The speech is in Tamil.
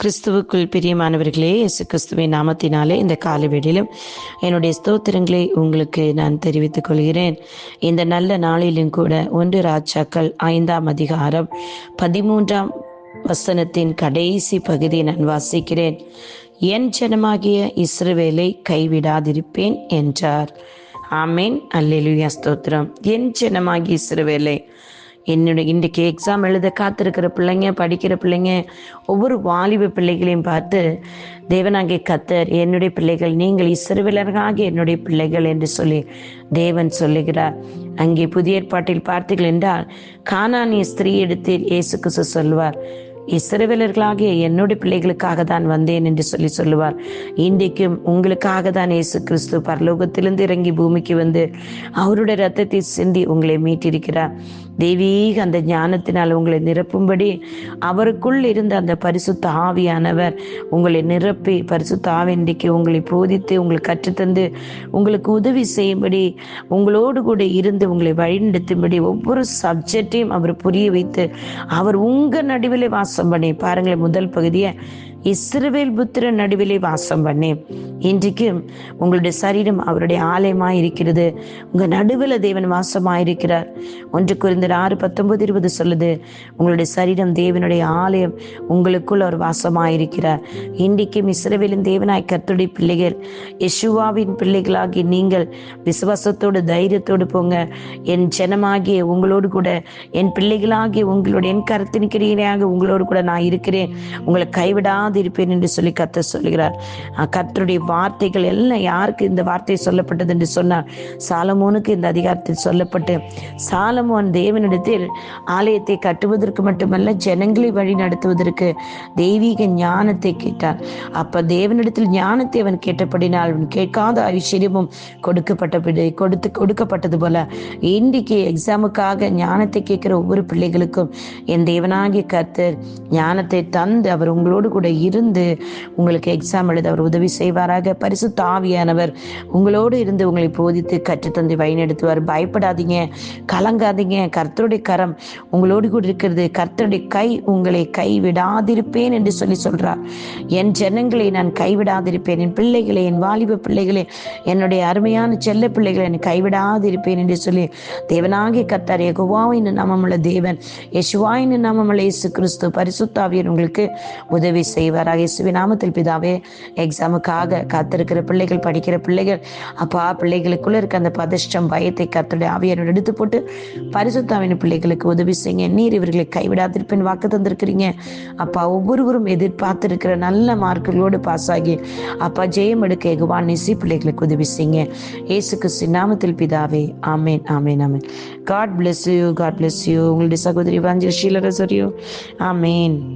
கிறிஸ்துவுக்குள் பிரியமானவர்களே, இயேசு கிறிஸ்துவின் நாமத்தினாலே இந்த காலை வேளையிலும் என்னுடைய ஸ்தோத்திரங்களை உங்களுக்கு நான் தெரிவித்துக் கொள்கிறேன். இந்த நல்ல நாளிலும் கூட 1 ராஜாக்கள் 5ஆம் அதிகாரம் 13ஆம் வசனத்தின் கடைசி பகுதியை நான் வாசிக்கிறேன். என் ஜனமாகிய இஸ்ரவேலை கைவிடாதிருப்பேன் என்றார். ஆமேன், அல்லேலூயா, ஸ்தோத்திரம். என் ஜனமாகிய இஸ்ரவேலை, இன்றைக்கு எக்ஸாம் எழுத காத்திருக்கிற பிள்ளைங்க, படிக்கிற பிள்ளைங்க, ஒவ்வொரு வாலிப பிள்ளைகளையும் பார்த்து தேவனாகிய கர்த்தர், என்னுடைய பிள்ளைகள் நீங்கள் இஸ்ரவேலர்களாகிய என்னுடைய பிள்ளைகள் என்று சொல்லி தேவன் சொல்லுகிறார். அங்கே புதிய ஏற்பாட்டில் பார்த்தீர்கள் என்றால் கானானிய ஸ்திரீ இடத்தில் இயேசு கிறிஸ்து சொல்வார், இஸ்ரவேலர்களாகிய என்னுடைய பிள்ளைகளுக்காக தான் வந்தேன் என்று சொல்லுவார். இன்றைக்கும் உங்களுக்காக தான் இயேசு கிறிஸ்து பரலோகத்திலிருந்து இறங்கி பூமிக்கு வந்து அவருடைய இரத்தத்தை சிந்தி உங்களை மீட்டிருக்கிறார். தெய்வீக அந்த ஞானத்தினால் உங்களை நிரப்பும்படி அவருக்குள் இருந்த அந்த பரிசுத்த ஆவியானவர் உங்களை நிரப்பி, பரிசுத்த ஆவி இன்றைக்கு உங்களை போதித்து உங்களுக்கு கற்றுத்தந்து உங்களுக்கு உதவி செய்யும்படி, உங்களோடு கூட இருந்து உங்களை வழிநடத்தும்படி ஒவ்வொரு சப்ஜெக்டையும் அவர் புரிய வைத்து அவர் உங்கள் நடுவிலே வாசம் பண்ணி பாருங்களேன். முதல் பகுதியை இஸ்ரவேல் புத்திரன் நடுவிலே வாசம் பண்ணி, இன்றைக்கு உங்களுடைய சரீரம் அவருடைய ஆலயமாய் இருக்கிறது. உங்க நடுவில் தேவன் வாசமாயிருக்கிறார். 1 கொரிந்தியர் 6:19-20 சொல்லுது, உங்களுடைய சரீரம் தேவனுடைய ஆலயம், உங்களுக்குள் அவர் வாசமாயிருக்கிறார். இன்றைக்கும் இஸ்ரவேலின் தேவனாய் கர்த்தருடைய பிள்ளைகள், யெஷுவாவின் பிள்ளைகளாகி நீங்கள் விசுவாசத்தோடு தைரியத்தோடு போங்க. என் ஜனமாகிய உங்களோடு கூட, என் பிள்ளைகளாகிய உங்களோட, என் கருத்தின் கிரியையாக உங்களோடு கூட நான் இருக்கிறேன், உங்களை கைவிடாது இருப்பேன் என்று சொல்லி கர்த்தர் சொல்லுகிறார். கர்த்தருடைய வார்த்தைகள் எல்லாம் யாருக்கு இந்த வார்த்தை சொல்லப்பட்டது என்று சொன்னார், சாலமோனுக்கு இந்த அதிகாரத்தில் சொல்லப்பட்டு, சாலமோன் தேவனிடத்தில் ஆலயத்தை கட்டுவதற்கு மட்டுமல்ல, ஜனங்களை வழி நடத்துவதற்கு தெய்வீக ஞானத்தை கேட்டார். அப்ப தேவனிடத்தில் ஞானத்தை அவன் கேட்டபடினால் அவன் கேட்காத ஐஸ்வர்யமும் கொடுக்கப்பட்டது போல, இன்றைக்கு எக்ஸாமுக்காக ஞானத்தை கேட்கிற ஒவ்வொரு பிள்ளைகளுக்கும் என் தேவனாகிய கர்த்தர் ஞானத்தை தந்து அவர் உங்களோடு கூட இருந்து உங்களுக்கு எக்ஸாம் எழுத அவர் உதவி செய்வாராக. பரிசுத்த ஆவியானவர் உங்களோடு இருந்து உங்களை போதித்து கற்றுத்தந்து வழிநடத்துவார். பயப்படாதீங்க, கலங்காதீங்க. கர்த்தருடைய கரம் உங்களோடு கூட இருக்கிறது. கர்த்தருடைய கை உங்களை கைவிடாதிருப்பேன் என்று சொல்றார். என் ஜனங்களை நான் கைவிடாதிருப்பேன், என் பிள்ளைகளை, என் வாலிப பிள்ளைகளை, என்னுடைய அருமையான செல்ல பிள்ளைகளை நான் கைவிடாதிருப்பேன் என்று சொல்லி தேவனாகிய கர்த்தர், யெகோவாவின் நாமமுள்ள தேவன், யெஷுவாவின் நாமமுள்ள இயேசு கிறிஸ்து பரிசுத்த ஆவியர் உங்களுக்கு உதவி செய்வாராக. இயேசுவின் நாமத்தில் பிதாவே, எக்ஸாமுக்காக காத்திருக்கிற பிள்ளைகள், படிக்கிற பிள்ளைகள், அப்பா, பிள்ளைகளுக்குள்ள இருக்க அந்த பதஷ்டம், பயத்தை கர்த்தருடைய ஆவியானவர் எடுத்து போட்டு பரிசுத்த ஆவியின் பிள்ளைகளுக்கு உதவி செய்யுங்க. நீர் இவர்களை கைவிடாதிருப்பேன் வாக்கு தந்திருக்கிறீங்க அப்பா. ஒவ்வொருவரும் எதிர்பார்த்திருக்கிற நல்ல மார்க்குகளோடு பாஸ் ஆகி அப்பா ஜெயம் எடுக்க யெகோவா நேசி பிள்ளைகளுக்கு உதவி செய்யுங்க. இயேசு கிறிஸ்துவின் நாமத்தில் பிதாவே, ஆமேன், ஆமேன், ஆமேன். God bless you, God bless you. உங்களுடைய சகோதரி வாஞ்சல் ஷீலா ரசரியோ. ஆமேன்.